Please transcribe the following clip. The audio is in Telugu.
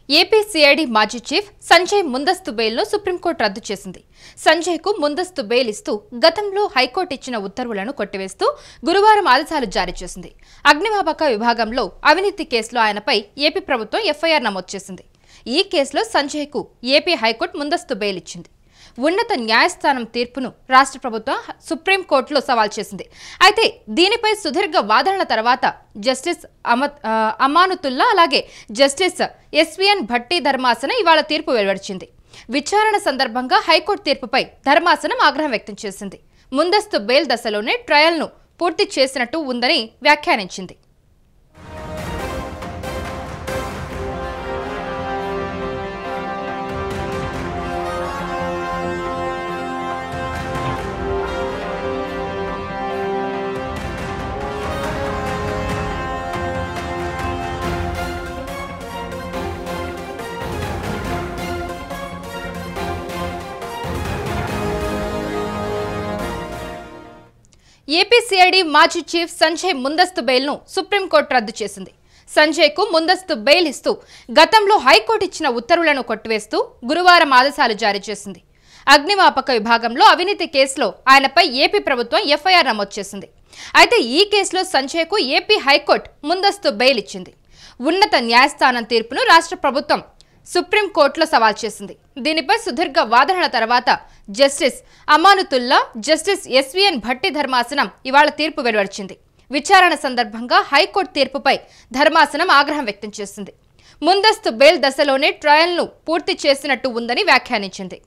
ఏపీ సిఐడి మాజీ చీఫ్ సంజయ్ ముందస్తు బెయిల్ను సుప్రీంకోర్టు రద్దు చేసింది. సంజయ్కు ముందస్తు బెయిల్ ఇస్తూ గతంలో హైకోర్టు ఇచ్చిన ఉత్తర్వులను కొట్టివేస్తూ గురువారం ఆదేశాలు జారీ చేసింది. అగ్నిమాపక విభాగంలో అవినీతి కేసులో ఆయనపై ఏపీ ప్రభుత్వం ఎఫ్ఐఆర్ నమోదు చేసింది. ఈ కేసులో సంజయ్కు ఏపీ హైకోర్టు ముందస్తు బెయిల్ ఇచ్చింది. ఉన్నత న్యాయస్థానం తీర్పును రాష్ట్ర ప్రభుత్వం సుప్రీంకోర్టులో సవాల్ చేసింది. అయితే దీనిపై సుదీర్ఘ వాదనల తర్వాత జస్టిస్ అమానుతుల్లా అలాగే జస్టిస్ ఎస్విఎన్ భట్టి ధర్మాసనం ఇవాళ తీర్పు వెలువరించింది. విచారణ సందర్భంగా హైకోర్టు తీర్పుపై ధర్మాసనం ఆగ్రహం వ్యక్తం చేసింది. ముందస్తు బెయిల్ దశలోనే ట్రయల్ను పూర్తి చేసినట్టు ఉందని వ్యాఖ్యానించింది. ఏపీ సిఐడి మాజీ చీఫ్ సంజయ్ ముందస్తు బెయిల్ను సుప్రీంకోర్టు రద్దు చేసింది. సంజయ్కు ముందస్తు బెయిల్ ఇస్తూ గతంలో హైకోర్టు ఇచ్చిన ఉత్తర్వులను కొట్టివేస్తూ గురువారం ఆదేశాలు జారీ చేసింది. అగ్నిమాపక విభాగంలో అవినీతి కేసులో ఆయనపై ఏపీ ప్రభుత్వం ఎఫ్ఐఆర్ నమోదు చేసింది. అయితే ఈ కేసులో సంజయ్కు ఏపీ హైకోర్టు ముందస్తు బెయిల్ ఇచ్చింది. ఉన్నత న్యాయస్థానం తీర్పును రాష్ట్ర ప్రభుత్వం సుప్రీంకోర్టులో సవాల్ చేసింది. దీనిపై సుదీర్ఘ వాదనల తర్వాత జస్టిస్ అమానుతుల్లా, జస్టిస్ ఎస్విఎన్ భట్టి ధర్మాసనం ఇవాళ తీర్పు వెలువరించింది. విచారణ సందర్భంగా హైకోర్టు తీర్పుపై ధర్మాసనం ఆగ్రహం వ్యక్తం చేసింది. ముందస్తు బెయిల్ దశలోనే ట్రయల్ను పూర్తి చేసినట్టు ఉందని వ్యాఖ్యానించింది.